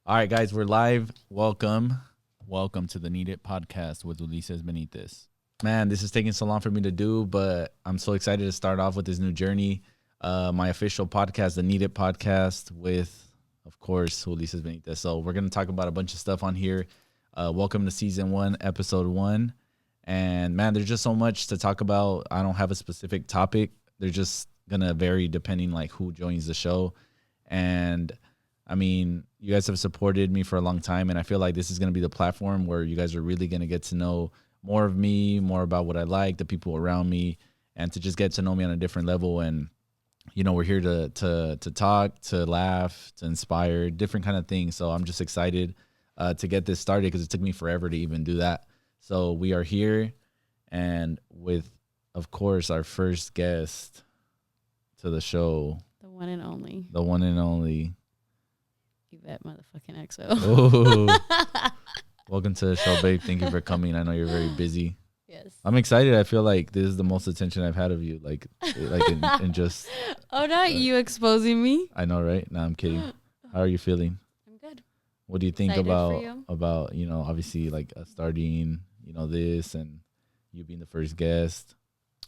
All right, guys, we're live. Welcome to the Need It podcast with Ulysses Benitez. Man, this is taking so long for me to do, but I'm so excited to start off with this new journey. My official podcast, the Need It podcast, with, of course, Ulysses Benitez. So we're going to talk about a bunch of stuff on here. Welcome to season 1, episode 1. And man, there's just so much to talk about. I don't have a specific topic. They're just going to vary depending like who joins the show. And I mean, you guys have supported me for a long time, and I feel like this is going to be the platform where you guys are really going to get to know more of me, more about what I like, the people around me, and to just get to know me on a different level. And, you know, we're here to talk, to laugh, to inspire, different kind of things. So I'm just excited to get this started because it took me forever to even do that. So we are here, and with, of course, our first guest to the show. The one and only. The one and only. Yvette motherfucking XO. Oh. Welcome to the show, babe. Thank you for coming. I know you're very busy. Yes. I'm excited. I feel like this is the most attention I've had of you. Like in just. Oh, not you exposing me. I know, right? No, I'm kidding. How are you feeling? I'm good. What do you think Excited about, you know, obviously like starting, you know, this and you being the first guest?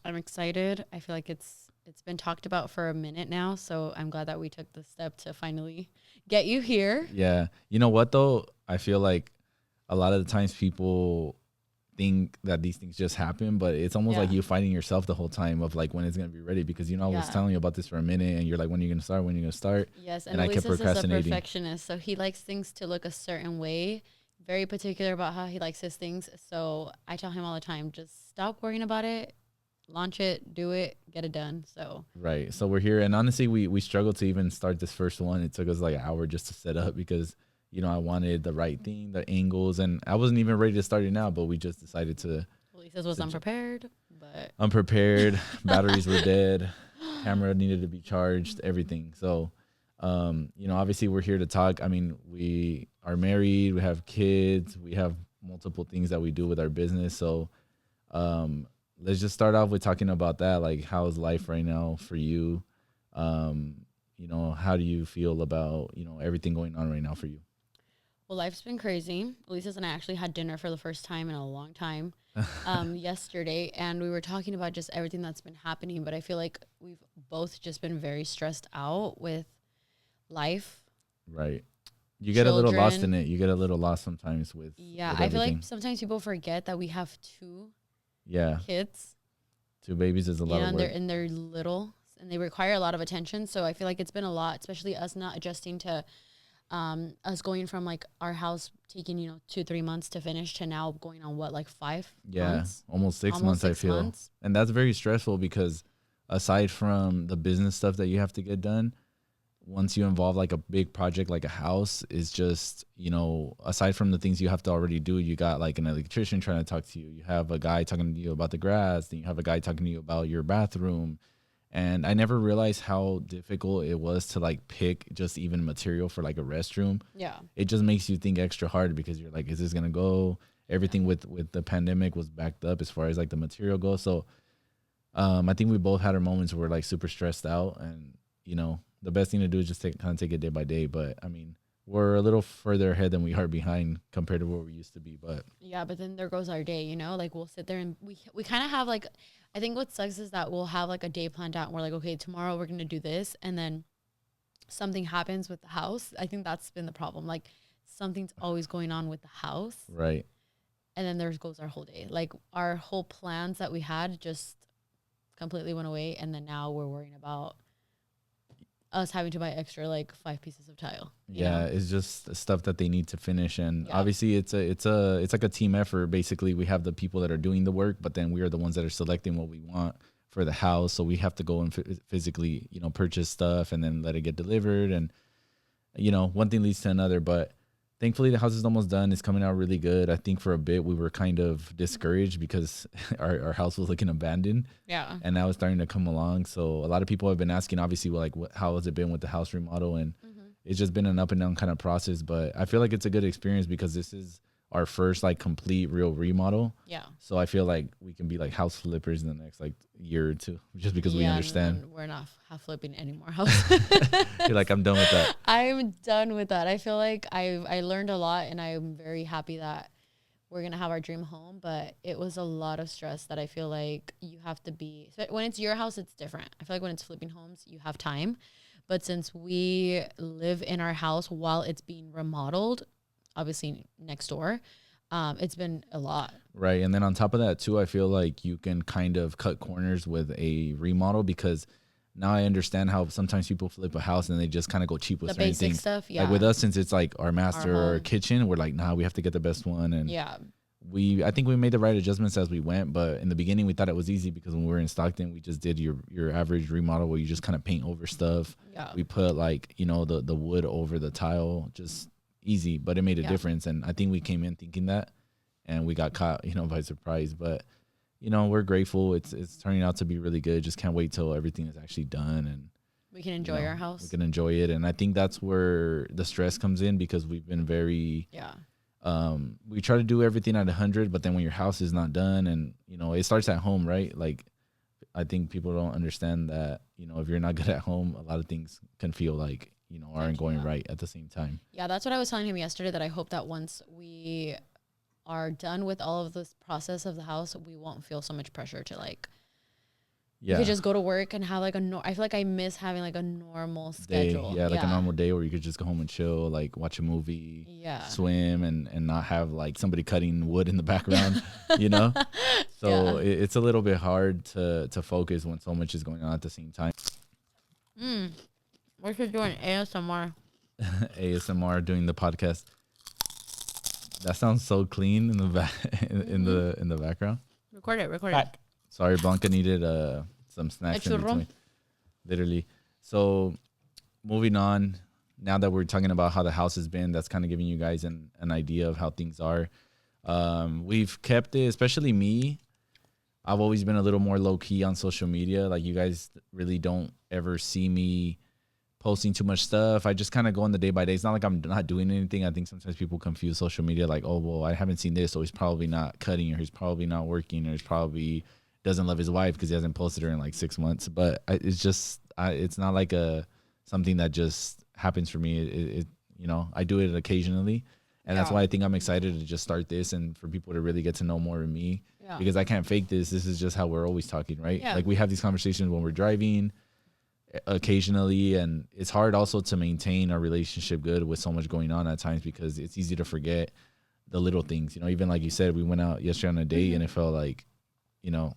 I'm excited. I feel like it's been talked about for a minute now, so I'm glad that we took the step to finally get you here. Yeah. You know what, though? I feel like a lot of the times people think that these things just happen, but it's almost like you fighting yourself the whole time of like when it's going to be ready, because, you know, I was telling you about this for a minute and you're like, when are you going to start? When are you going to start? Yes. And I kept procrastinating. Is a perfectionist, so he likes things to look a certain way, very particular about how he likes his things. So I tell him all the time, just stop worrying about it. Launch it, do it, get it done. So right. So we're here, and honestly, we struggled to even start this first one. It took us like an hour just to set up because, you know, I wanted the right thing, the angles, and I wasn't even ready to start it now, but we just decided to. Ulysses was unprepared, but unprepared. Batteries were dead. Camera needed to be charged. Everything. So, you know, obviously we're here to talk. I mean, we are married. We have kids. We have multiple things that we do with our business. So, let's just start off with talking about that. Like, how is life right now for you? You know, how do you feel about, you know, everything going on right now for you? Well, life's been crazy. Ulysses and I actually had dinner for the first time in a long time yesterday, and we were talking about just everything that's been happening. But I feel like we've both just been very stressed out with life. Right. You get a little lost in it. You get a little lost sometimes with. Yeah, with I feel like sometimes people forget that we have two kids. 2 babies is a lot of work. And they're little and they require a lot of attention. So I feel like it's been a lot, especially us not adjusting to us going from like our house taking, you know, 2-3 months to finish to now going on what, like 5 months? Almost 6 months, I feel. And that's very stressful because aside from the business stuff that you have to get done, once you involve like a big project like a house, is just, you know, aside from the things you have to already do, you got like an electrician trying to talk to you. You have a guy talking to you about the grass. Then you have a guy talking to you about your bathroom. And I never realized how difficult it was to like pick just even material for like a restroom. Yeah. It just makes you think extra hard because you're like, is this going to go? Everything with the pandemic was backed up as far as like the material goes. So I think we both had our moments where we're like super stressed out, and, you know, the best thing to do is just kind of take it day by day. But I mean, we're a little further ahead than we are behind compared to where we used to be. But yeah, but then there goes our day, you know, like we'll sit there and we kind of have like, I think what sucks is that we'll have like a day planned out and we're like, okay, tomorrow we're going to do this. And then something happens with the house. I think that's been the problem. Like something's always going on with the house. Right. And then there goes our whole day. Like our whole plans that we had just completely went away. And then now we're worrying about us having to buy extra like 5 pieces of tile. Yeah, it's just stuff that they need to finish, and obviously it's like a team effort. Basically, we have the people that are doing the work, but then we are the ones that are selecting what we want for the house. So we have to go and physically, you know, purchase stuff and then let it get delivered, and, you know, one thing leads to another. But thankfully, the house is almost done. It's coming out really good. I think for a bit we were kind of discouraged because our house was looking abandoned. Yeah. And now it's starting to come along. So a lot of people have been asking, obviously, well, like, how has it been with the house remodel? And it's just been an up and down kind of process. But I feel like it's a good experience because this is our first like complete real remodel. Yeah. So I feel like we can be like house flippers in the next like year or two, just because we understand. No, we're not half flipping anymore. You're like, I'm done with that. I'm done with that. I feel like I learned a lot, and I'm very happy that we're gonna have our dream home. But it was a lot of stress that I feel like you have to be. So when it's your house, it's different. I feel like when it's flipping homes, you have time. But since we live in our house while it's being remodeled, obviously next door, it's been a lot. Right. And then on top of that too, I feel like you can kind of cut corners with a remodel, because now I understand how sometimes people flip a house and they just kind of go cheap with The certain basic things. stuff, yeah. Like with us, since it's like our master Our or home. kitchen, we're like, nah, we have to get the best one. And Yeah. I think we made the right adjustments as we went, but in the beginning we thought it was easy because when we were in Stockton, we just did your average remodel where you just kind of paint over stuff. Yeah. We put like, you know, the wood over the tile, just easy, but it made a difference. And I think we came in thinking that, and we got caught, you know, by surprise. But, you know, we're grateful. It's turning out to be really good. Just can't wait till everything is actually done and we can enjoy our house. We can enjoy it. And I think that's where the stress comes in, because we've been very we try to do everything at 100, but then when your house is not done, and you know, it starts at home, right? Like, I think people don't understand that, you know, if you're not good at home, a lot of things can feel like, you know, aren't going right at the same time. Yeah, that's what I was telling him yesterday, that I hope that once we are done with all of this process of the house, we won't feel so much pressure to like, you could just go to work and have like I feel like I miss having like a normal schedule. Yeah, like a normal day where you could just go home and chill, like watch a movie, swim, and not have like somebody cutting wood in the background, you know? So it's a little bit hard to focus when so much is going on at the same time. We're just doing ASMR. ASMR, doing the podcast. That sounds so clean in the back in the background. Record it. Sorry, Blanca needed some snacks in between. Literally. So moving on, now that we're talking about how the house has been, that's kind of giving you guys an idea of how things are. We've kept it, especially me. I've always been a little more low key on social media. Like, you guys really don't ever see me posting too much stuff. I just kind of go on the day by day. It's not like I'm not doing anything. I think sometimes people confuse social media, like, oh, well, I haven't seen this, so he's probably not cutting, or he's probably not working, or he's probably doesn't love his wife because he hasn't posted her in like 6 months. But it's just, it's not like something that just happens for me. It you know, I do it occasionally, and that's why I think I'm excited to just start this and for people to really get to know more of me, because I can't fake this. This is just how we're always talking, right? Like, we have these conversations when we're driving occasionally, and it's hard also to maintain our relationship good with so much going on at times, because it's easy to forget the little things, you know. Even like you said, we went out yesterday on a date, and it felt like, you know,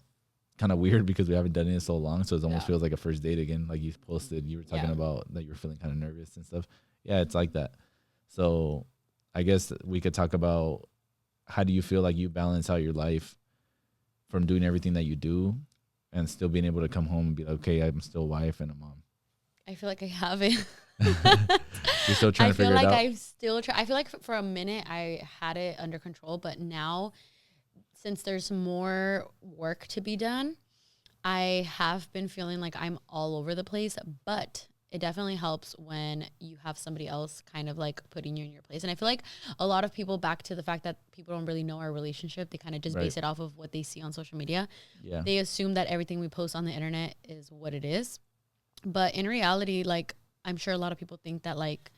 kind of weird because we haven't done it in so long, so it almost feels like a first date again. Like you posted, you were talking about that you were feeling kind of nervous and stuff. Yeah, it's like that. So I guess we could talk about, how do you feel like you balance out your life from doing everything that you do and still being able to come home and be like, okay, I'm still a wife and a mom? I feel like I have it. You're still trying to figure it out? I feel like for a minute I had it under control, but now, since there's more work to be done, I have been feeling like I'm all over the place, but it definitely helps when you have somebody else kind of like putting you in your place. And I feel like a lot of people, back to the fact that people don't really know our relationship, they kind of just base it off of what they see on social media. Yeah. They assume that everything we post on the internet is what it is. But in reality, like, I'm sure a lot of people think that like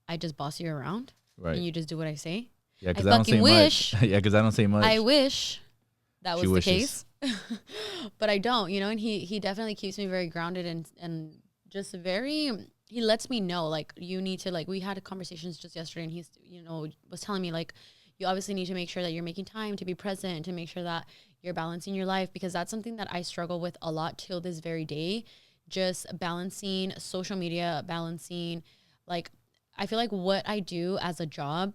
I just boss you around and you just do what I say. Yeah, because I don't say much. Yeah, because I don't say much. I wish that was the case, but I don't. You know, and he definitely keeps me very grounded and just very. He lets me know, like, you need to, like, we had conversations just yesterday, and he's, you know, was telling me, like, you obviously need to make sure that you're making time to be present, to make sure that you're balancing your life, because that's something that I struggle with a lot till this very day. Just balancing social media, balancing, like, I feel like what I do as a job,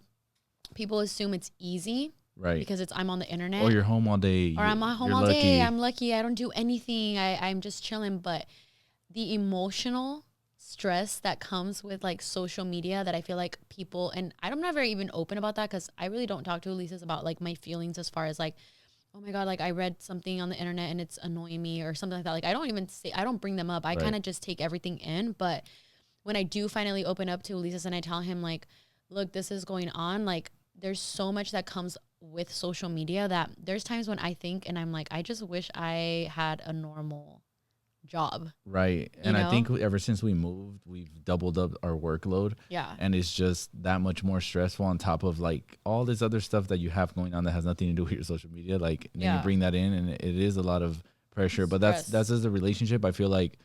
people assume it's easy, right? Because I'm on the internet. Or you're home all day. Or I'm home all day. I'm lucky. I don't do anything. I'm just chilling. But the emotional stress that comes with like social media, that I feel like people, and I'm not very even open about that, because I really don't talk to Ulysses about like my feelings as far as like, oh my God, like I read something on the internet and it's annoying me or something like that. Like I don't bring them up. I kind of just take everything in. But when I do finally open up to Ulysses and I tell him like, look, this is going on, like, there's so much that comes with social media that there's times when I think and I'm like, I just wish I had a normal job. Right. And I think ever since we moved, we've doubled up our workload. Yeah. And it's just that much more stressful on top of like all this other stuff that you have going on that has nothing to do with your social media. Like, then you bring that in and it is a lot of pressure. But that's as a relationship. I feel like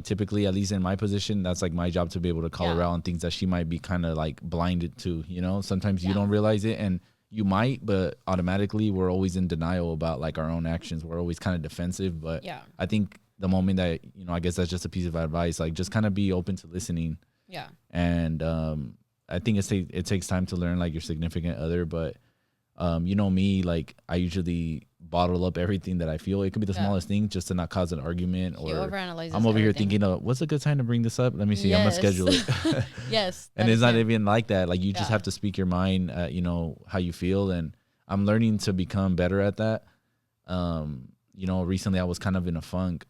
typically, at least in my position, that's like my job to be able to call her out on things that she might be kind of like blinded to, you know. Sometimes you don't realize it and you might, but automatically we're always in denial about like our own actions. We're always kind of defensive. But I think the moment that, you know, I guess that's just a piece of advice, like just kind of be open to listening. Yeah. And I think it takes time to learn like your significant other, but you know me, like I usually bottle up everything that I feel. It could be the smallest thing just to not cause an argument. Or I'm over here thinking, what's a good time to bring this up? Let me see. I'm gonna schedule it. Yes. And it's not even like that. Like you just have to speak your mind, you know, how you feel. And I'm learning to become better at that. You know, recently I was kind of in a funk.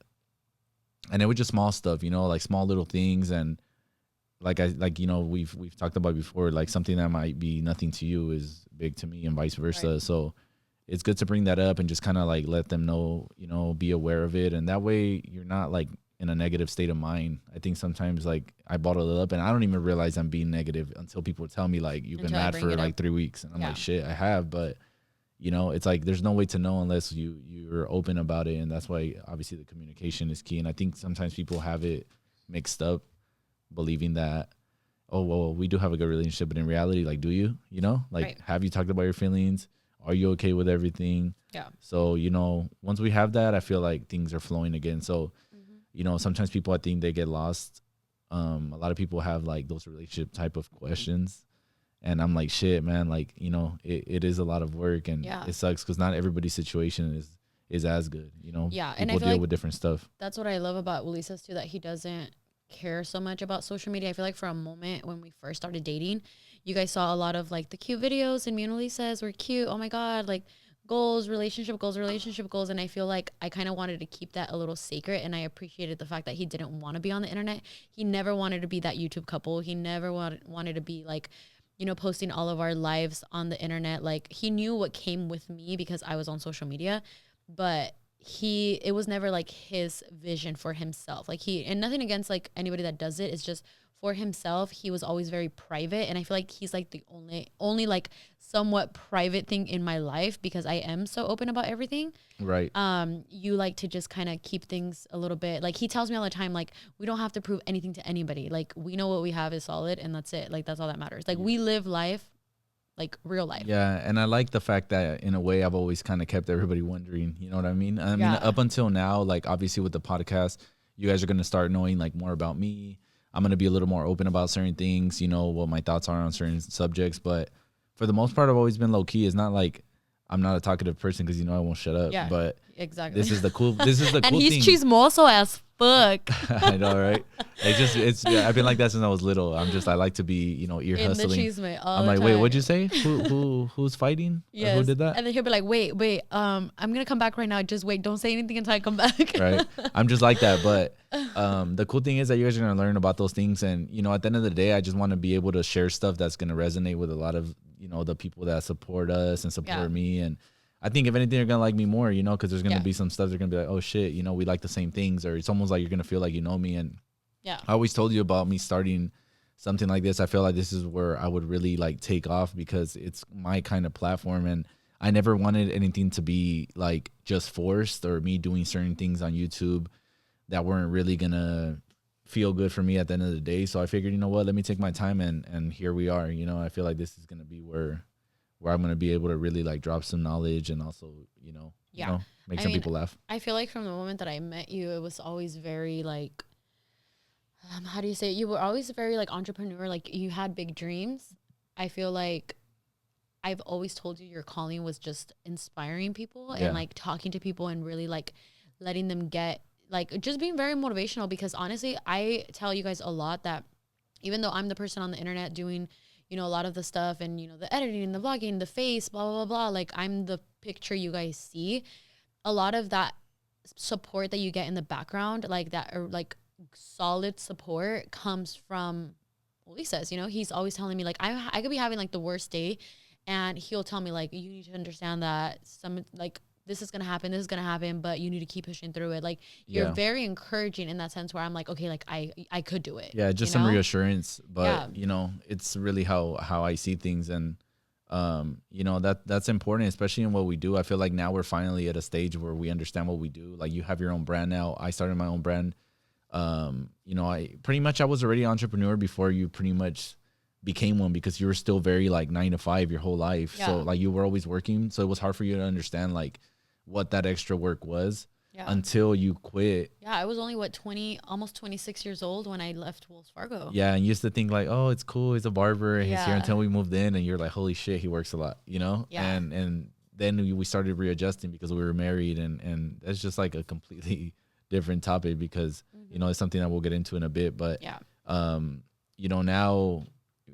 And it was just small stuff, you know, like small little things. And you know, we've talked about before, like something that might be nothing to you is big to me and vice versa. Right. So it's good to bring that up and just kind of like let them know, you know, be aware of it. And that way you're not like in a negative state of mind. I think sometimes like I bottle it up and I don't even realize I'm being negative until people tell me like, you've been mad for like 3 weeks. And I'm like, shit, I have. But you know, it's like there's no way to know unless you're open about it. And that's why obviously the communication is key. And I think sometimes people have it mixed up, believing that, oh, well, we do have a good relationship. But in reality, like, do you? You know, like, have you talked about your feelings? Are you okay with everything? Yeah. So, you know, once we have that, I feel like things are flowing again. So, you know, sometimes people, I think they get lost. A lot of people have like those relationship type of questions. And I'm like, shit, man, like, you know, it is a lot of work and it sucks because not everybody's situation is as good, you know? Yeah. People and I feel deal with different stuff. That's what I love about Ulysses too, that he doesn't care so much about social media. I feel like for a moment when we first started dating, you guys saw a lot of like the cute videos and me and Ulysses were cute. Oh my God, like goals, relationship goals. And I feel like I kind of wanted to keep that a little sacred. And I appreciated the fact that he didn't want to be on the internet. He never wanted to be that YouTube couple. He never wanted to be like, you know, posting all of our lives on the internet. Like he knew what came with me because I was on social media, but it was never like his vision for himself. Like and nothing against like anybody that does it. It's just for himself. He was always very private. And I feel like he's like the only like somewhat private thing in my life because I am so open about everything. Right. You like to just kind of keep things a little bit, like he tells me all the time, like we don't have to prove anything to anybody. Like we know what we have is solid and that's it. Like that's all that matters. Like we live life, like real life. Yeah. And I like the fact that in a way I've always kind of kept everybody wondering, you know what I mean? I mean, up until now, like obviously with the podcast, you guys are going to start knowing like more about me. I'm going to be a little more open about certain things, you know, what my thoughts are on certain subjects. But for the most part, I've always been low key. It's not like I'm not a talkative person because, you know, I won't shut up. Yeah, but exactly. This is the cool and thing. And he's chismoso as fuck. I know, right? I've been like that since I was little. I like to be, you know, ear hustling. I'm like, wait, what'd you say? Who's fighting? Yes. Who did that? And then he'll be like, wait, I'm gonna come back right now. Just wait, don't say anything until I come back. Right. I'm just like that. But the cool thing is that you guys are gonna learn about those things, and you know, at the end of the day, I just want to be able to share stuff that's gonna resonate with a lot of, you know, the people that support us and support me. And I think if anything, they're going to like me more, you know, because there's going to be some stuff they're going to be like, oh, shit, you know, we like the same things. Or it's almost like you're going to feel like you know me. And I always told you about me starting something like this. I feel like this is where I would really like take off because it's my kind of platform. And I never wanted anything to be like just forced or me doing certain things on YouTube that weren't really going to feel good for me at the end of the day. So I figured, you know what, let me take my time and here we are. You know, I feel like this is going to be where I'm going to be able to really like drop some knowledge and also, you know, make some people laugh. I feel like from the moment that I met you, it was always very like, how do you say it? You were always very like entrepreneur. Like you had big dreams. I feel like I've always told you your calling was just inspiring people and like talking to people and really like letting them get like just being very motivational, because honestly, I tell you guys a lot that even though I'm the person on the internet doing, you know, a lot of the stuff and, you know, the editing, the vlogging, the face, blah, blah, blah, blah. Like I'm the picture you guys see. A lot of that support that you get in the background, like that, or like solid support comes from Ulysses, you know, he's always telling me like, I could be having like the worst day, and he'll tell me like, you need to understand that some like this is gonna happen, but you need to keep pushing through it. Like you're very encouraging in that sense where I'm like, okay, like I could do it. Yeah, just you know? some reassurance. But you know, it's really how I see things, and you know, that's important, especially in what we do. I feel like now we're finally at a stage where we understand what we do. Like you have your own brand now. I started my own brand. You know, I was already an entrepreneur before you pretty much became one, because you were still very like 9 to 5 your whole life. So like you were always working. So it was hard for you to understand like what that extra work was until you quit. Yeah. I was only almost 26 years old when I left Wells Fargo. Yeah. And you used to think like, oh, it's cool. He's a barber. He's here, until we moved in, and you're like, holy shit, he works a lot, you know? Yeah. And then we started readjusting because we were married, and that's just like a completely different topic, because you know, it's something that we'll get into in a bit. But you know, now,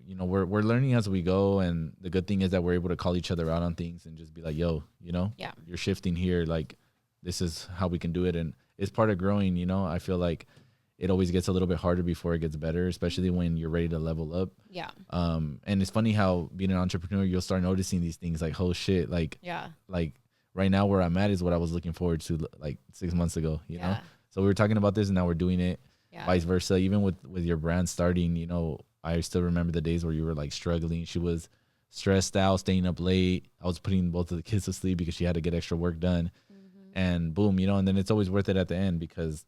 you know, we're learning as we go, and the good thing is that we're able to call each other out on things and just be like, yo, you know, you're shifting here, like this is how we can do it. And it's part of growing. You know, I feel like it always gets a little bit harder before it gets better, especially when you're ready to level up. And it's funny how being an entrepreneur, you'll start noticing these things like, oh shit, like right now where I'm at is what I was looking forward to like 6 months ago, you know? So we were talking about this, and now we're doing it. Vice versa. Even with your brand starting, you know, I still remember the days where you were like struggling. She was stressed out, staying up late. I was putting both of the kids to sleep because she had to get extra work done. And boom, you know, and then it's always worth it at the end, because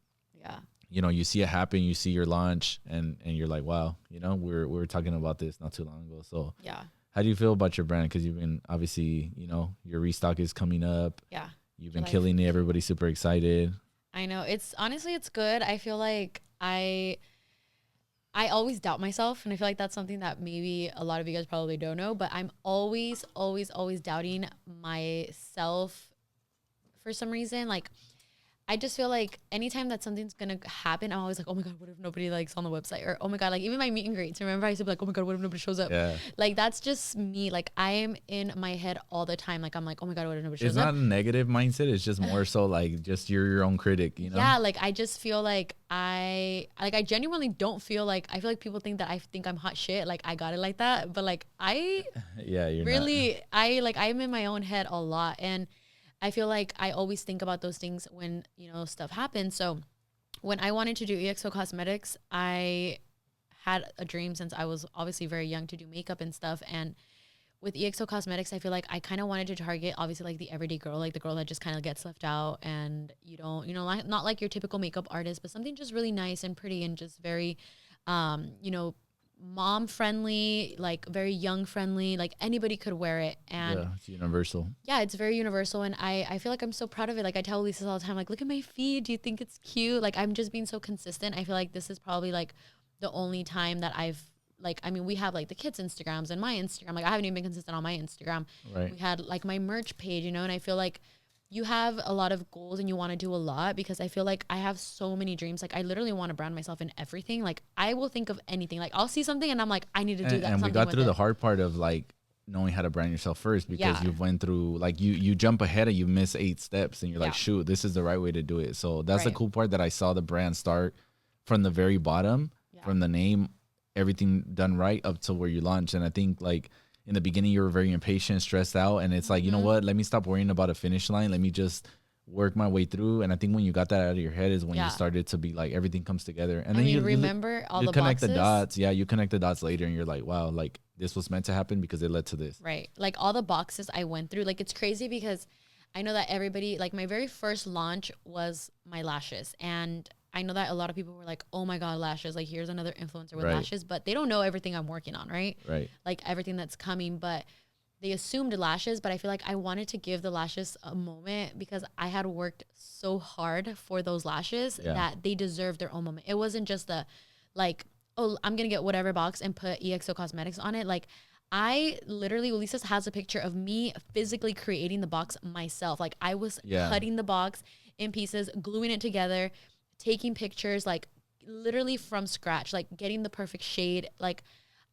you know, you see it happen, you see your launch, and you're like, wow, you know, we were talking about this not too long ago. So how do you feel about your brand? Because you've been, obviously, you know, your restock is coming up. You've been killing it. Everybody's super excited. I know. It's honestly, it's good. I feel like I always doubt myself, and I feel like that's something that maybe a lot of you guys probably don't know, but I'm always doubting myself for some reason. Like I just feel like anytime that something's gonna happen, I'm always like, oh my God, what if nobody likes on the website? Or oh my God, like even my meet and greets, remember I used to be like, oh my God, what if nobody shows up? Like that's just me. Like I am in my head all the time. Like I'm like, oh my God, what if nobody shows up? It's not a negative mindset. It's just more so like just you're your own critic, you know? Yeah, like I just feel like I genuinely don't feel like, I feel like people think that I think I'm hot shit. Like I got it like that. But like I you're really not. I'm in my own head a lot. And I feel like I always think about those things when, you know, stuff happens. So when I wanted to do EXO Cosmetics, I had a dream since I was obviously very young to do makeup and stuff. And with EXO Cosmetics, I feel like I kind of wanted to target obviously like the everyday girl, like the girl that just kind of gets left out, and you don't, you know, like, not like your typical makeup artist, but something just really nice and pretty and just very, you know, mom friendly, like very young friendly, like anybody could wear it. And it's universal. Yeah, it's very universal. And I feel like I'm so proud of it. Like I tell Ulysses all the time, like, look at my feed, do you think it's cute? Like I'm just being so consistent. I feel like this is probably like the only time that I've like, I mean, we have like the kids' Instagrams and my Instagram. Like I haven't even been consistent on my Instagram. We had like my merch page, you know, and I feel like you have a lot of goals and you want to do a lot, because I feel like I have so many dreams. Like I literally want to brand myself in everything. Like I will think of anything. Like I'll see something and I'm like, I need to do that. And we got through the hard part of like knowing how to brand yourself first, because you've went through like you jump ahead and you miss 8 steps and you're like, shoot, this is the right way to do it. So that's the cool part, that I saw the brand start from the very bottom, from the name, everything done right up to where you launch. And I think like in the beginning you were very impatient, stressed out, and it's like, you know what, let me stop worrying about a finish line, let me just work my way through. And I think when you got that out of your head is when you started to be like, everything comes together. And then you remember all you the connect boxes? the dots. You connect the dots later and you're like, wow, like this was meant to happen because it led to this. Right. Like all the boxes I went through, like it's crazy because I know that everybody, like my very first launch was my lashes, and I know that a lot of people were like, oh my God, lashes, like here's another influencer with lashes, but they don't know everything I'm working on, right? Like everything that's coming, but they assumed lashes. But I feel like I wanted to give the lashes a moment, because I had worked so hard for those lashes that they deserve their own moment. It wasn't just the like, oh, I'm going to get whatever box and put EXO Cosmetics on it. Like I literally, Ulysses has a picture of me physically creating the box myself. Like I was cutting the box in pieces, gluing it together, taking pictures, like literally from scratch, like getting the perfect shade. Like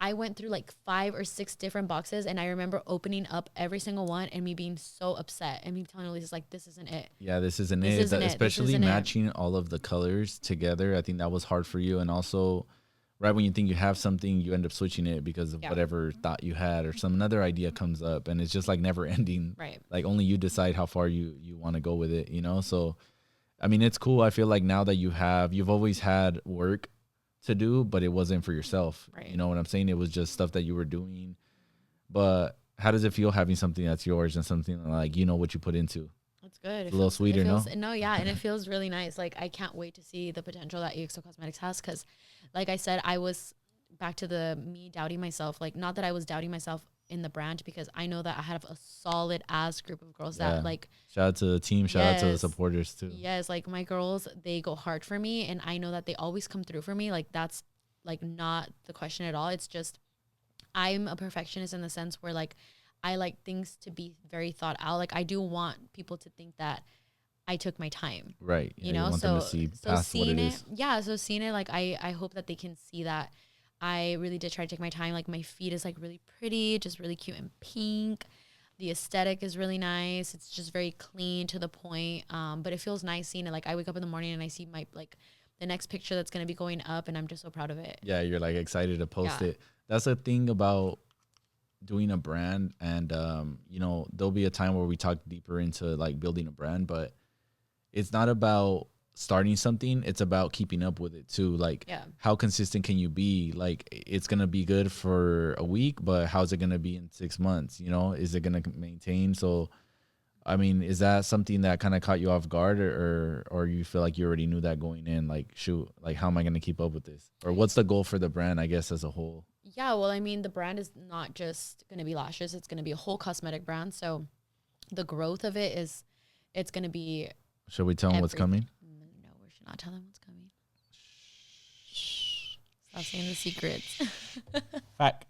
I went through like 5 or 6 different boxes, and I remember opening up every single one and me being so upset and me telling Ulysses like, this isn't it. Yeah, this isn't it. Especially matching all of the colors together. I think that was hard for you. And also right when you think you have something, you end up switching it because of Yeah. whatever thought you had, or some another idea comes up, and it's just like never ending. Right. Like only you decide how far you want to go with it, you know? So, I mean, it's cool. I feel like now that you've always had work to do, but it wasn't for yourself. Right. You know what I'm saying? It was just stuff that you were doing. But how does it feel having something that's yours and something like, you know, what you put into? It's good. It's a little sweeter, no? No, yeah, and it feels really nice. Like I can't wait to see the potential that EXO Cosmetics has, because, like I said, I was back to the me doubting myself. Like, not that I was doubting myself in the brand, because I know that I have a solid ass group of girls that like. Shout out to the team. Shout out to the supporters too. Yes, like my girls, they go hard for me, and I know that they always come through for me. Like that's like not the question at all. It's just I'm a perfectionist in the sense where like I like things to be very thought out. Like I do want people to think that I took my time. Right. You know, want them to see past what it is. Yeah. So seeing it, like I hope that they can see that I really did try to take my time. Like my feed is like really pretty, just really cute and pink. The aesthetic is really nice. It's just very clean, to the point. But it feels nice seeing it. Like I wake up in the morning and I see my like the next picture that's gonna be going up, and I'm just so proud of it. Yeah, you're like excited to post it. That's the thing about doing a brand, and you know, there'll be a time where we talk deeper into like building a brand, but it's not about starting something, it's about keeping up with it too. Like how consistent can you be? Like it's gonna be good for a week, but how's it gonna be in 6 months? You know, is it gonna maintain? So I mean, is that something that kind of caught you off guard, or you feel like you already knew that going in? Like, shoot, like how am I gonna keep up with this? Or what's the goal for the brand, I guess, as a whole? Yeah, well, I mean, the brand is not just gonna be lashes; it's gonna be a whole cosmetic brand. So the growth of it is, it's gonna be. Should we tell them what's coming? No, we should not tell them what's coming. Shh. Stop saying the secrets. Fact.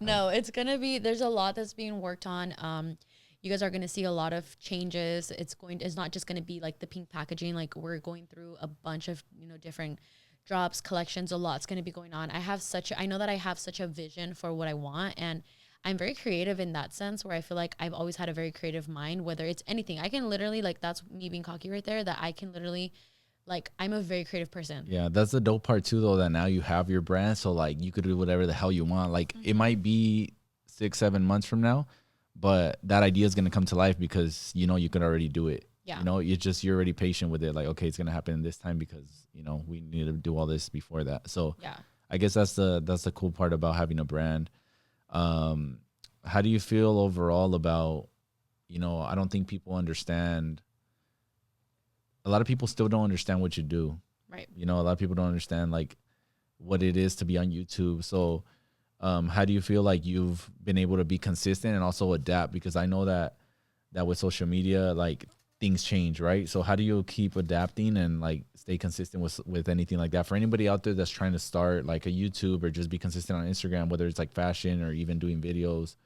No, it's gonna be. There's a lot that's being worked on. You guys are going to see a lot of changes. It's not just going to be like the pink packaging. Like we're going through a bunch of, you know, different drops, collections. A lot's going to be going on. I know that I have such a vision for what I want, and I'm very creative in that sense, where I feel like I've always had a very creative mind, whether it's anything. I can literally, like, that's me being cocky right there, that I can literally, like, I'm a very creative person. Yeah, that's the dope part too, though, that now you have your brand. So like you could do whatever the hell you want. Like it might be 6-7 months from now, but that idea is going to come to life because, you know, you could already do it. Yeah. You know, you're already patient with it. Like, okay, it's going to happen this time because, you know, we need to do all this before that. So yeah, I guess that's the cool part about having a brand. How do you feel overall about, you know, I don't think people understand. A lot of people still don't understand what you do. Right. You know, a lot of people don't understand like what it is to be on YouTube. So, how do you feel like you've been able to be consistent and also adapt? Because I know that with social media, like things change, right? So how do you keep adapting and like stay consistent with anything like that? For anybody out there that's trying to start like a YouTube or just be consistent on Instagram, whether it's like fashion or even doing videos,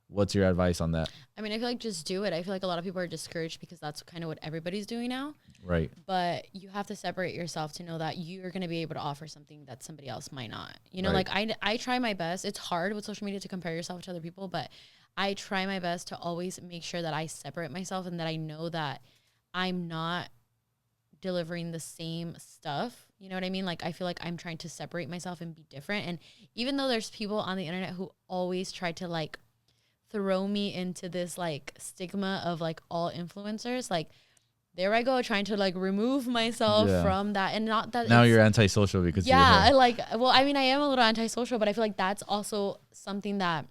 what's your advice on that? I mean, I feel like just do it. I feel like a lot of people are discouraged because that's kind of what everybody's doing now. Right. But you have to separate yourself to know that you're going to be able to offer something that somebody else might not. You know, right. like I try my best. It's hard with social media to compare yourself to other people, but I try my best to always make sure that I separate myself and that I know that I'm not delivering the same stuff. You know what I mean? Like I feel like I'm trying to separate myself and be different. And even though there's people on the internet who always try to like throw me into this like stigma of like all influencers, like there I go trying to like remove myself from that. And not that now you're antisocial because I like, well, I mean, I am a little antisocial, but I feel like that's also something that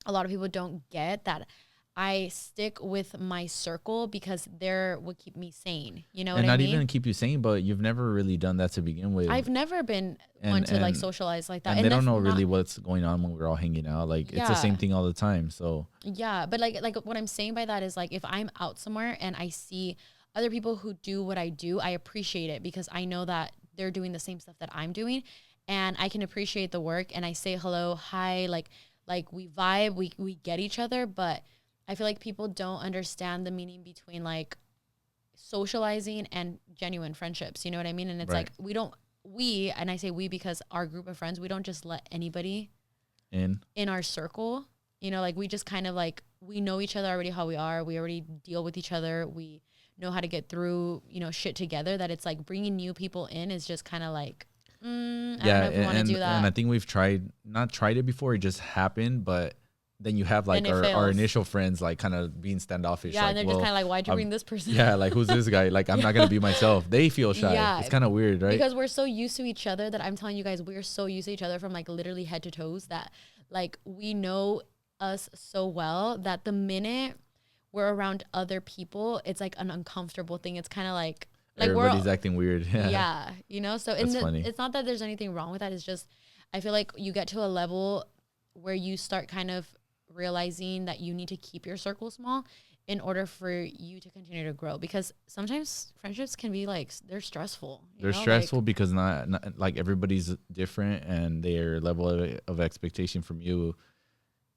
a lot of people don't get, that I stick with my circle because they're what keep me sane. You know what I mean? And not even keep you sane, but you've never really done that to begin with. I've never been one to like socialize like that. And they don't know really what's going on when we're all hanging out. Like it's the same thing all the time. So yeah, but like what I'm saying by that is like if I'm out somewhere and I see other people who do what I do, I appreciate it because I know that they're doing the same stuff that I'm doing, and I can appreciate the work, and I say hello, hi, like we vibe, we get each other. But I feel like people don't understand the meaning between like socializing and genuine friendships. You know what I mean? And it's like and I say we because our group of friends, we don't just let anybody in our circle. You know, like we just kind of like, we know each other already how we are. We already deal with each other. We know how to get through, you know, shit together, that it's like bringing new people in is just kind of like. I don't Yeah, know if we want to do and I that. think we've not tried it before. It just happened, but then you have Then like it our fails. initial friends like kind of being standoffish, Yeah, and like, they're just well, kind of like, why'd you I'm, bring this person? yeah, like who's this guy? Like I'm Yeah. not gonna be myself. They feel shy. Yeah, It's kind of weird, right? because we're so used to each other that I'm telling you guys, we're so used to each other from like literally head to toes that like we know us so well that the minute we're around other people, it's like an uncomfortable thing. It's kind of like we're Everybody's acting weird. Yeah, yeah, you know. So that's funny. it's not that there's anything wrong with that. It's just I feel like you get to a level where you start kind of realizing that you need to keep your circle small in order for you to continue to grow, because sometimes friendships can be like they're stressful, They're stressful because not like everybody's different and their level of expectation from you.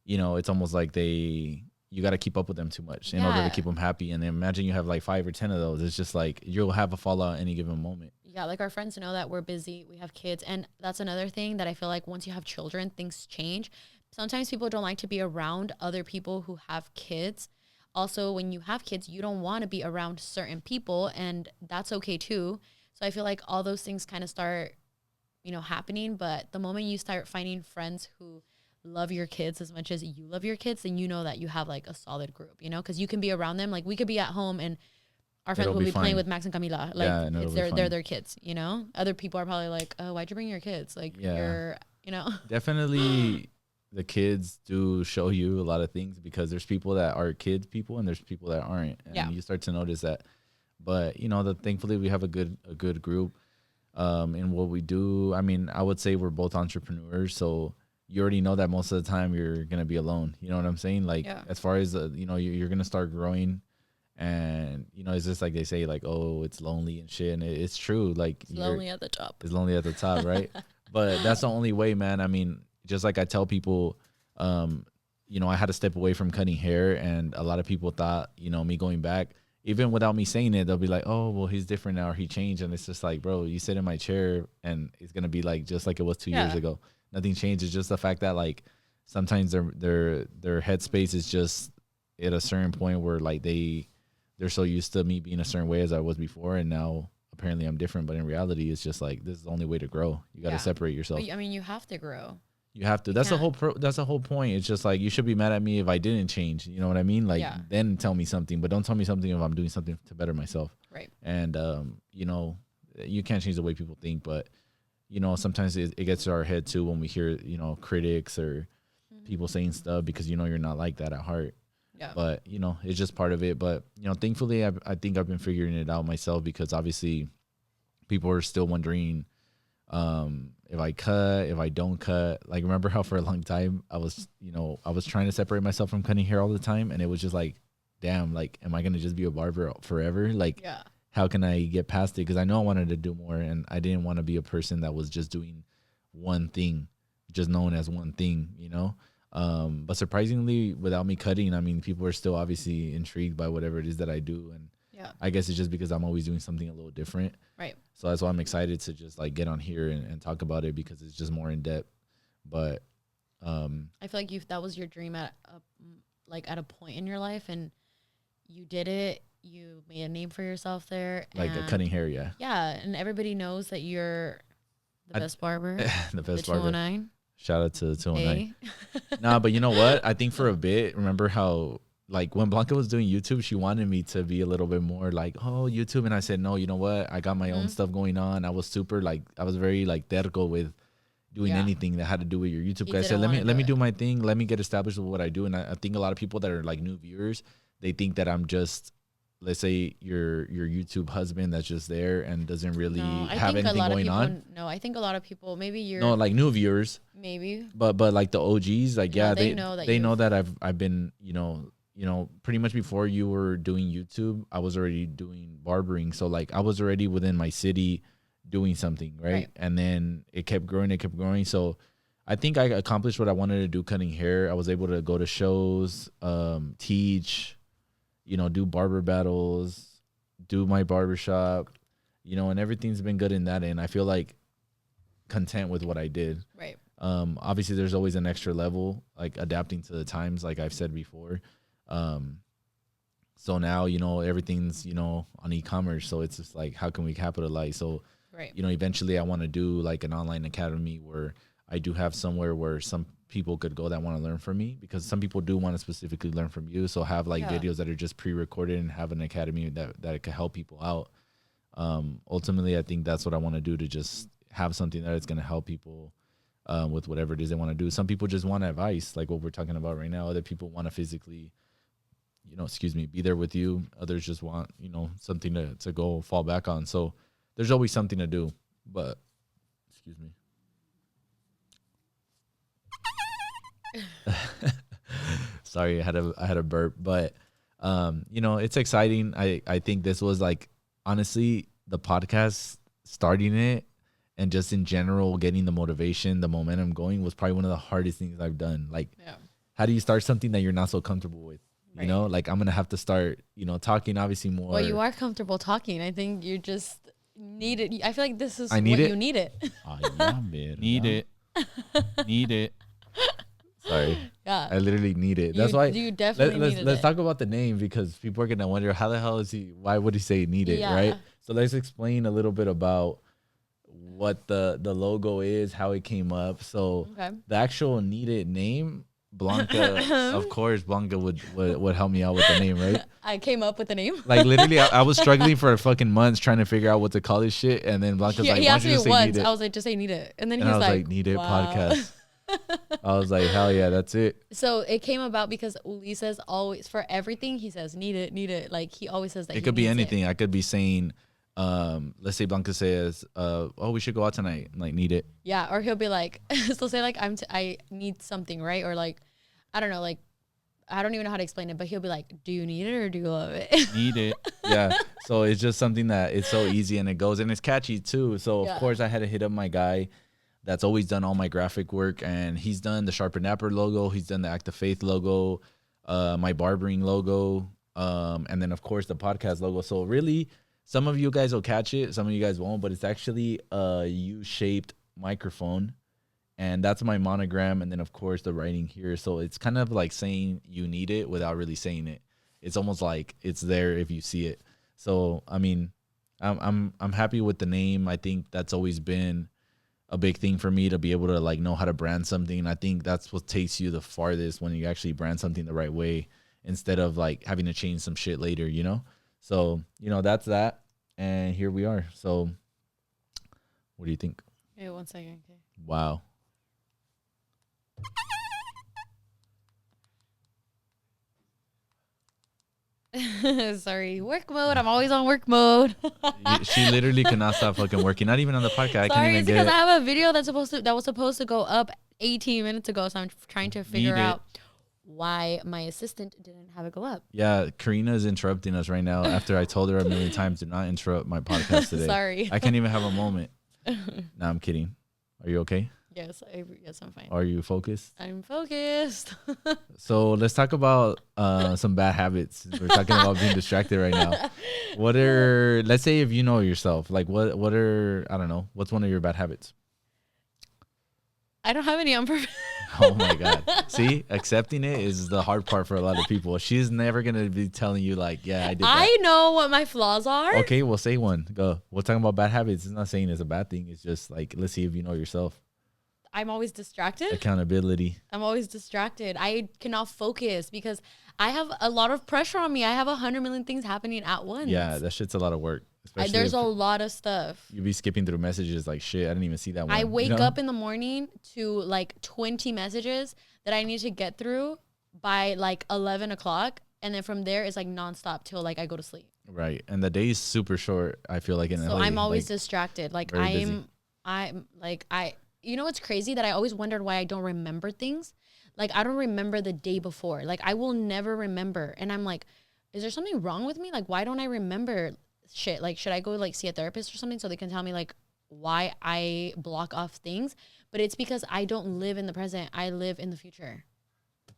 You know, it's almost like you got to keep up with them too much in order to yeah, keep them happy. And then imagine you have like 5 or 10 of those. It's just like you'll have a fallout any given moment. yeah, like our friends know that we're busy, we have kids, and that's another thing that I feel like once you have children, things change. Sometimes people don't like to be around other people who have kids. Also, when you have kids, you don't want to be around certain people, and that's okay too. So I feel like all those things kind of start, happening. But the moment you start finding friends who love your kids as much as you love your kids, then you know that you have like a solid group, because you can be around them. Like we could be at home and our friends It'll will be be playing fine. with Max and Camila. Like Yeah, and it'll it's be they're fine. their kids. Other people are probably like, oh, why'd you bring your kids? Like Yeah. you're. Definitely the kids do show you a lot of things because there's people that are kids people and there's people that aren't. And Yeah. you start to notice that. But thankfully we have a good group in what we do. I mean, I would say we're both entrepreneurs, so you already know that most of the time you're gonna be alone. You know what I'm saying? Like Yeah. as far as you're gonna start growing, and it's just like they say, like, oh, it's lonely and shit, and it's true. Like It's lonely at the top. it's lonely at the top, right? But that's the only way, man. I mean, just like I tell people, I had to step away from cutting hair, and a lot of people thought, me going back, even without me saying it, they'll be like, oh, well, he's different now, or he changed. And it's just like, bro, you sit in my chair and it's going to be like just like it was 2 years Yeah. ago. Nothing changed. It's just the fact that like sometimes their headspace is just at a certain point where like they're so used to me being a certain way as I was before, and now apparently I'm different. But in reality, it's just like this is the only way to grow. You got to Yeah. separate yourself. But, I mean, you have to grow. You have to. You That's the can't. that's the whole point. It's just like you should be mad at me if I didn't change. You know what I mean? Like Yeah. then tell me something, but don't tell me something if I'm doing something to better myself. Right. And you can't change the way people think, but sometimes it gets to our head too when we hear critics or people saying stuff because you're not like that at heart. Yeah. But it's just part of it. But thankfully, I think I've been figuring it out myself because obviously, people are still wondering if I cut, if I don't cut. Like remember how for a long time I was trying to separate myself from cutting hair all the time, and it was just like, damn, like am I gonna just be a barber forever? Like Yeah. how can I get past it? Because I know I wanted to do more, and I didn't want to be a person that was just doing one thing, just known as one thing. But surprisingly, without me cutting, I mean, people are still obviously intrigued by whatever it is that I do, and Yeah. I guess it's just because I'm always doing something a little different. Right. So that's why I'm excited to just like get on here and talk about it because it's just more in depth. But I feel like that was your dream at a point in your life, and you did it. You made a name for yourself there. like and cutting hair, yeah, Yeah, and everybody knows that you're the best barber. the best The barber. 209. Shout out to the 209. Hey. Nah, but you know what? I think for a bit, remember how like when Blanca was doing YouTube, she wanted me to be a little bit more like, oh, YouTube. And I said, no, you know what? I got my own stuff going on. I was very like terco with doing Yeah. anything that had to do with your YouTube. You 'Cause I said, didn't let me wanna let do me it. do my thing. Let me get established with what I do. And I think a lot of people that are like new viewers, they think that I'm just, let's say your YouTube husband that's just there and doesn't really No, I have think a anything lot of going people. on. No, I think a lot of people. Maybe you're. No, like new viewers. Maybe. But like the OGs, like No, yeah, they they know that they know you've- that I've been pretty much before you were doing YouTube, I was already doing barbering. So like I was already within my city doing something, right? Right. And then it kept growing. So I think I accomplished what I wanted to do cutting hair. I was able to go to shows, teach, do barber battles, do my barbershop, and everything's been good in that end. I feel like content with what I did. Right. Obviously there's always an extra level, like adapting to the times, like I've said before. So now, everything's, on e-commerce. So it's just like, how can we capitalize? So Right. You know, eventually I want to do like an online academy where I do have somewhere where some people could go that want to learn from me, because some people do want to specifically learn from you. So have like videos that are just pre-recorded and have an academy that it could help people out. Ultimately, I think that's what I want to do, to just have something that is going to help people with whatever it is they want to do. Some people just want advice, like what we're talking about right now. Other people want to physically, you know, be there with you. Others just want, you know, something to go fall back on. So there's always something to do. But excuse me. Sorry, I had a burp. But you know, it's exciting. I think this was like, honestly, the podcast, starting it and just in general getting the motivation, the momentum going, was probably one of the hardest things I've done. Like, how do you start something that you're not so comfortable with? You know, like, I'm gonna have to start, you know, talking obviously more. Well, you are comfortable talking. I think you just need it. I feel like this is what you need it. Need it. Need it. Sorry. Yeah. I literally need it. That's why you definitely need it. Let's talk about the name, because people are gonna wonder, how the hell is he? Why would he say need it? Right. So let's explain a little bit about what the logo is, how it came up. So the actual need it name, Blanca, of course, Blanca would help me out with the name, right? I came up with the name. Like, literally, I was struggling for fucking months trying to figure out what to call this shit, and then Blanca's like, he asked me once. I was like, just say need it, and then he was like, need it podcast. I was like, hell yeah, that's it. So it came about because Ulysses always, for everything, he says need it. Like, he always says that. It could be anything. I could be saying, let's say Blanca says, oh, we should go out tonight. Like, need it. Yeah. Or he'll be like, so say like, I need something, right? Or like, I don't know, like, I don't even know how to explain it, but he'll be like, do you need it or do you love it? Need it. Yeah. So it's just something that it's so easy, and it goes, and it's catchy too. So of course I had to hit up my guy that's always done all my graphic work, and he's done the Sharper Napper logo. He's done the Act of Faith logo, my Barbering logo, and then of course the podcast logo. So really, some of you guys will catch it, some of you guys won't, but it's actually a U-shaped microphone, and that's my monogram, and then of course the writing here. So it's kind of like saying you need it without really saying it. It's almost like it's there if you see it. So I mean, I'm happy with the name. I think that's always been a big thing for me, to be able to like know how to brand something. And I think that's what takes you the farthest, when you actually brand something the right way, instead of like having to change some shit later, you know? So, you know, that's that. And here we are. So what do you think? Hey, 1 second. Okay. Wow. Sorry, work mode. I'm always on work mode. She literally cannot stop fucking working. Not even on the podcast. Sorry, it's because I have a video that was supposed to go up 18 minutes ago, so I'm trying to figure out why my assistant didn't have it go up. Yeah, Karina's interrupting us right now after I told her a million times, do not interrupt my podcast today. Sorry. I can't even have a moment. No, I'm kidding. Are you okay? Yes, I'm fine. Are you focused? I'm focused. So let's talk about some bad habits. We're talking about being distracted right now. Let's say if you know yourself, like what are, I don't know, what's one of your bad habits? I don't have any on purpose. Oh my God. See, accepting it is the hard part for a lot of people. She's never going to be telling you like, yeah, I did that. I know what my flaws are. Okay, well, say one. Go. We're talking about bad habits. It's not saying it's a bad thing. It's just like, let's see if you know yourself. I'm always distracted. Accountability. I'm always distracted. I cannot focus because I have a lot of pressure on me. I have 100 million things happening at once. Yeah, that shit's a lot of work. There's a lot of stuff. You'll be skipping through messages like, shit, I didn't even see that one. I wake up in the morning to like 20 messages that I need to get through by like 11 o'clock. And then from there, it's like nonstop till like I go to sleep. Right. And the day is super short, I feel like. So I'm always distracted. Like you know what's crazy? That I always wondered why I don't remember things. Like, I don't remember the day before. Like, I will never remember. And I'm like, is there something wrong with me? Like, why don't I remember shit? Like, should I go, like, see a therapist or something so they can tell me, like, why I block off things? But it's because I don't live in the present. I live in the future.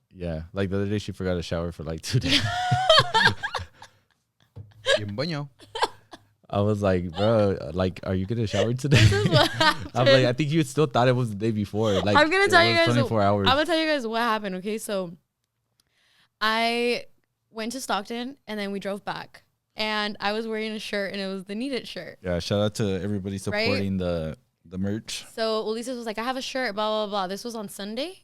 Yeah. Like, the other day, she forgot to shower for, like, 2 days. I was like, bro, like, are you gonna shower today? This is what happened. I'm like, I think you still thought it was the day before. Like, I'm gonna tell you guys 24 hours. I'm gonna tell you guys what happened. Okay, so I went to Stockton and then we drove back. and I was wearing a shirt, and it was the Need It shirt. Yeah, shout out to everybody supporting the merch. So Ulysses was like, I have a shirt, blah, blah, blah. This was on Monday.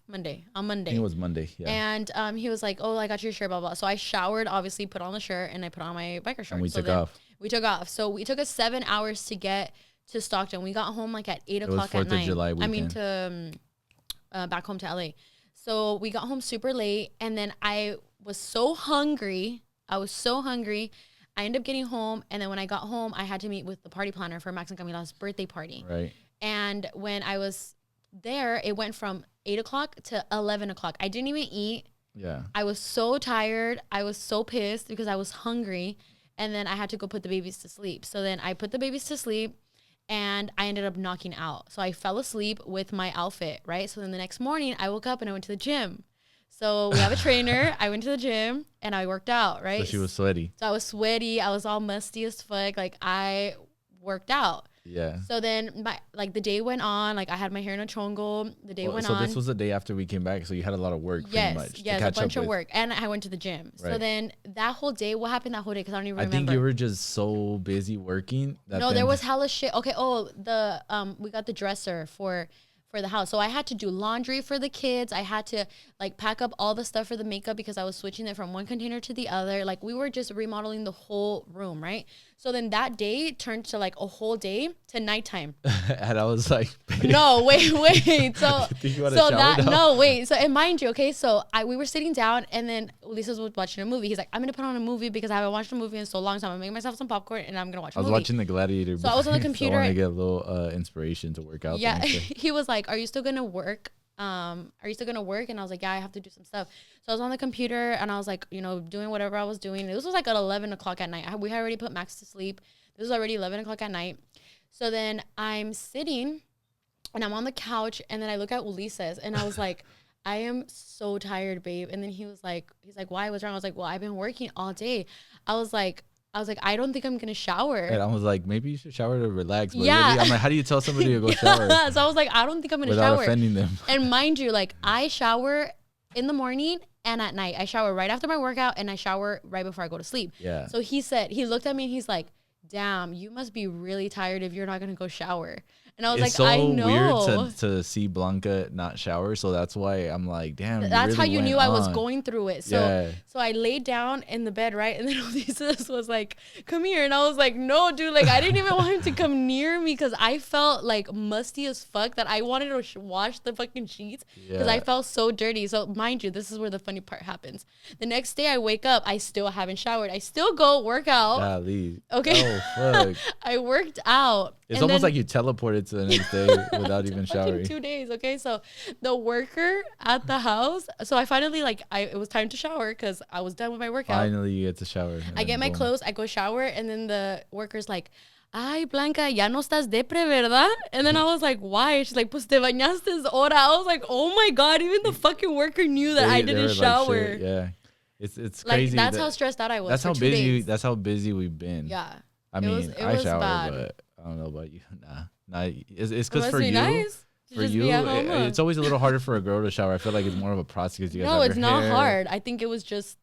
I think it was Monday, yeah. And he was like, oh, I got your shirt, blah, blah. So I showered, obviously put on the shirt, and I put on my biker shorts. And we took off. We took off. So we took us 7 hours to get to Stockton. We got home like at 8 o'clock at night. 4th of July weekend. I mean, back home to LA. So we got home super late, and then I was so hungry. I ended up getting home, and then when I got home, I had to meet with the party planner for Max and Camila's birthday party. Right. And when I was there, it went from 8 o'clock to 11 o'clock. I didn't even eat. Yeah. I was so tired. I was so pissed because I was hungry. And then I had to go put the babies to sleep. So then I put the babies to sleep, and I ended up knocking out. So I fell asleep with my outfit, right? So then the next morning, I woke up and I went to the gym. So we have a trainer. I went to the gym and I worked out, right? So she was sweaty. So I was sweaty. I was all musty as fuck. Like, I worked out. Yeah. So then the day went on. Like, I had my hair in a chongo. The day went on. So this was the day after we came back. So you had a lot of work, pretty much. Yes, a bunch of work. And I went to the gym. Right. So then that whole day, what happened that whole day? Because I don't even remember. I think you were just so busy working. No, there was hella shit. Okay. Oh, we got the dresser for the house. So I had to do laundry for the kids. I had to like pack up all the stuff for the makeup because I was switching it from one container to the other. Like, we were just remodeling the whole room, right? So then that day turned to like a whole day to nighttime. And I was like, no, wait. So and mind you, okay, so we were sitting down, and then Ulysses was watching a movie. He's like, I'm gonna put on a movie because I haven't watched a movie in so long, so I'm gonna make myself some popcorn and I'm gonna watch a movie. I was watching The Gladiator. So I was on the computer. So I want to get a little inspiration to work out. Yeah, he was like, are you still gonna work? And I was like, yeah, I have to do some stuff. So I was on the computer, and I was like, doing whatever I was doing. This was like at 11 o'clock at night. We had already put Max to sleep. This was already 11 o'clock at night. So then I'm sitting, and I'm on the couch, and then I look at Ulysses, and I was like, I am so tired, babe. And then he's like, why? What's wrong? I was like, well, I've been working all day. I was like, I don't think I'm going to shower. And I was like, maybe you should shower to relax. But yeah. Really, I'm like, how do you tell somebody to go shower? So I was like, I don't think I'm going to shower. Without offending them. And mind you, like, I shower in the morning and at night. I shower right after my workout, and I shower right before I go to sleep. Yeah. So he looked at me, and he's like, damn, you must be really tired if you're not going to go shower. And I was like, I know. It's so weird to see Blanca not shower. So that's why I'm like, damn. That's really how you knew on. I was going through it. So I laid down in the bed, right? And then Ulysses was like, come here. And I was like, no, dude. Like, I didn't even want him to come near me because I felt like musty as fuck that I wanted to wash the fucking sheets because I felt so dirty. So mind you, this is where the funny part happens. The next day I wake up, I still haven't showered. I still go work out. Golly. Okay. Oh, fuck. I worked out. It's almost like you teleported to the next day without even showering. 2 days, okay? So the worker at the house, so I finally, it was time to shower because I was done with my workout. Finally, you get to shower. I get my clothes, I go shower, and then the worker's like, ay, Blanca, ya no estás depre, ¿verdad? And then I was like, why? She's like, pues te bañaste es hora. I was like, oh my God, even the fucking worker knew that I didn't shower. Like, yeah. It's crazy. That's how stressed out I was. That's how busy we've been. Yeah. I mean, I shower, but I don't know about you. Nah. It's because for you, nice. For you, it's always a little harder for a girl to shower. I feel like it's more of a process. No, it's not hard. I think I was just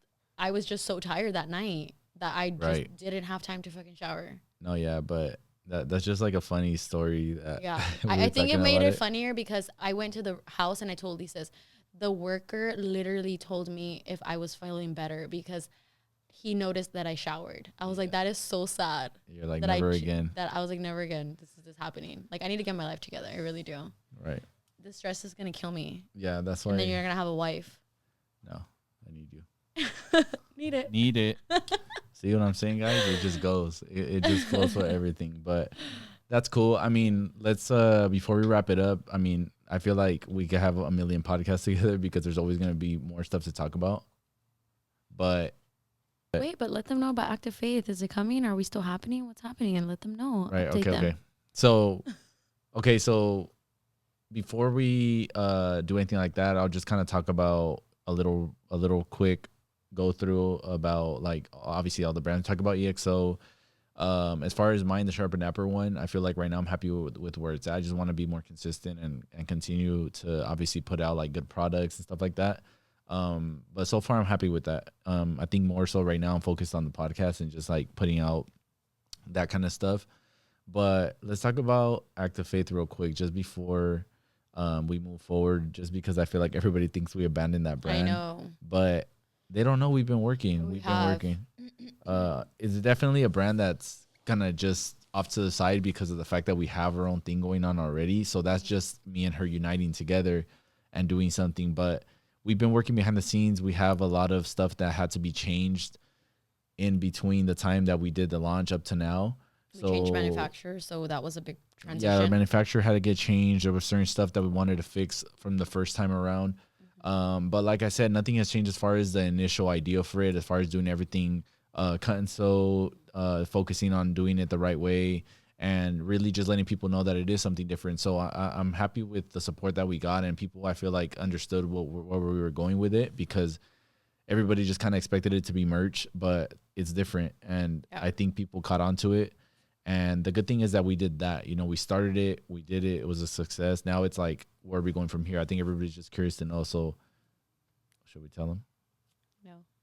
so tired that night that I just didn't have time to fucking shower. No, yeah, but that's just like a funny story. That I think it made it funnier because I went to the house and I told Lisa's, the worker literally told me if I was feeling better because he noticed that I showered. I was like, that is so sad. You're like, never again. That I was like, never again. This is happening. Like, I need to get my life together. I really do. Right. The stress is going to kill me. Yeah, that's why. And then you're going to have a wife. No, I need you. Need it. See what I'm saying, guys? It just goes. It just flows with everything. But that's cool. I mean, let's, before we wrap it up, I mean, I feel like we could have a million podcasts together because there's always going to be more stuff to talk about. But wait, but let them know about Active Faith. Is it coming? Are we still happening? What's happening? And let them know. Right. Okay. So before we do anything like that, I'll just kind of talk about a little quick go through about, like, obviously all the brands. Talk about EXO. As far as mine, the Sharp and Dapper one, I feel like right now I'm happy with where it's at. I just want to be more consistent and continue to obviously put out like good products and stuff like that. But so far I'm happy with that. I think more so right now I'm focused on the podcast and just like putting out that kind of stuff. But let's talk about Act of Faith real quick, just before we move forward, just because I feel like everybody thinks we abandoned that brand. I know. But they don't know we've been working. We've been working. It's definitely a brand that's kind of just off to the side because of the fact that we have our own thing going on already. So that's just me and her uniting together and doing something. But we've been working behind the scenes. We have a lot of stuff that had to be changed in between the time that we did the launch up to now. We changed manufacturers, so that was a big transition. Yeah, our manufacturer had to get changed. There was certain stuff that we wanted to fix from the first time around. But like I said, nothing has changed as far as the initial idea for it, as far as doing everything cut and sew, focusing on doing it the right way, and really just letting people know that it is something different. So I'm happy with the support that we got, and people, I feel like, understood where we were going with it, because everybody just kind of expected it to be merch, but it's different. And I think people caught on to it. And the good thing is that we did that. You know, we started it, we did it, it was a success. Now it's like, where are we going from here? I think everybody's just curious to know. So should we tell them?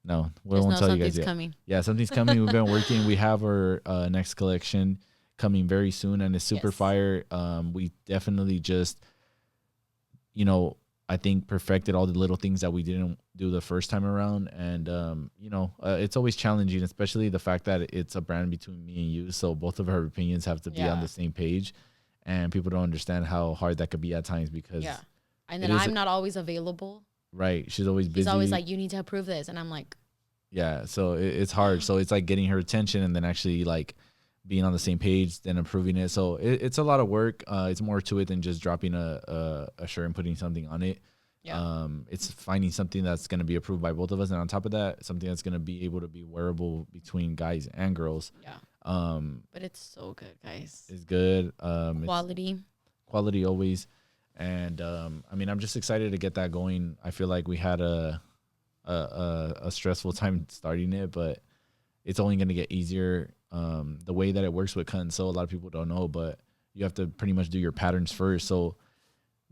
No, we won't tell you guys yet. Coming. Yeah, something's coming. We've been working. We have our next collection coming very soon, and it's super fire. We definitely just, you know, I think perfected all the little things that we didn't do the first time around. And, you know, it's always challenging, especially the fact that it's a brand between me and you. So both of our opinions have to be on the same page, and people don't understand how hard that could be at times, because and then I'm not always available. Right. She's always busy. He's always like, you need to approve this. And I'm like, yeah. So it's hard. So it's like getting her attention and then actually like being on the same page, then approving it. So it's a lot of work. It's more to it than just dropping a shirt and putting something on it. Yeah. It's finding something that's going to be approved by both of us. And on top of that, something that's going to be able to be wearable between guys and girls. Yeah. But it's so good, guys. It's good. Quality always. And I mean, I'm just excited to get that going. I feel like we had a stressful time starting it, but it's only going to get easier. The way that it works with cut and sew, a lot of people don't know, but you have to pretty much do your patterns first. So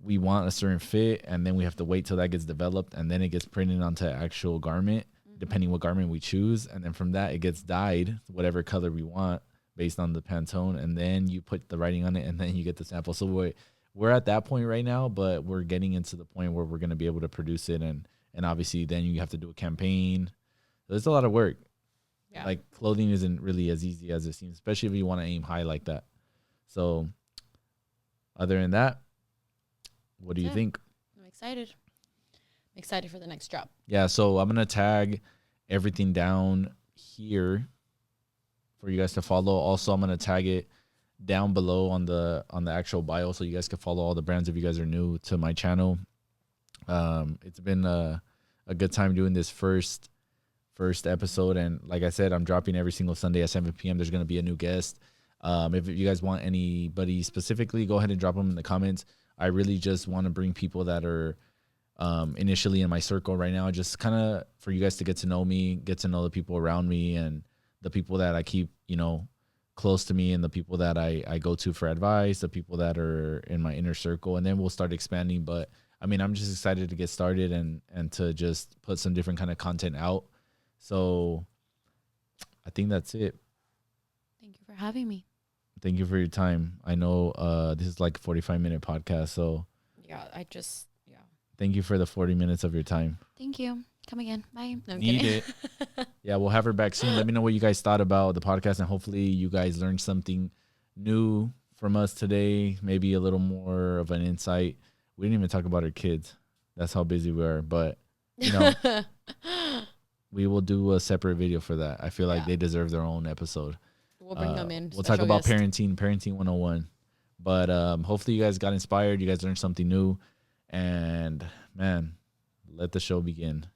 we want a certain fit, and then we have to wait till that gets developed, and then it gets printed onto actual garment, depending what garment we choose. And then from that, it gets dyed whatever color we want based on the Pantone, and then you put the writing on it, and then you get the sample. So we're at that point right now, but we're getting into the point where we're going to be able to produce it. And obviously then you have to do a campaign. There's a lot of work. Yeah. Like clothing isn't really as easy as it seems, especially if you want to aim high like that. So other than that, what do you think? I'm excited. I'm excited for the next drop. Yeah. So I'm going to tag everything down here for you guys to follow. Also, I'm going to tag it down below on the actual bio, so you guys can follow all the brands if you guys are new to my channel. It's been a good time doing this first episode, and like I said, I'm dropping every single Sunday at 7 p.m. There's going to be a new guest. If you guys want anybody specifically, go ahead and drop them in the comments. I really just want to bring people that are initially in my circle right now, just kind of for you guys to get to know me, get to know the people around me, and the people that I keep, you know, close to me, and the people that I go to for advice, the people that are in my inner circle, and then we'll start expanding. But I mean, I'm just excited to get started and to just put some different kind of content out. So I think that's it. Thank you for having me. Thank you for your time. I know this is like a 45-minute podcast, so thank you for the 40 minutes of your time. Thank you. Come again. Bye. No, I'm Need kidding. it. Yeah, we'll have her back soon. Let me know what you guys thought about the podcast, and hopefully you guys learned something new from us today. Maybe a little more of an insight. We didn't even talk about our kids. That's how busy we are. But, you know, we will do a separate video for that. I feel like they deserve their own episode. We'll bring them in. We'll talk about parenting 101. But hopefully you guys got inspired. You guys learned something new. And, man, let the show begin.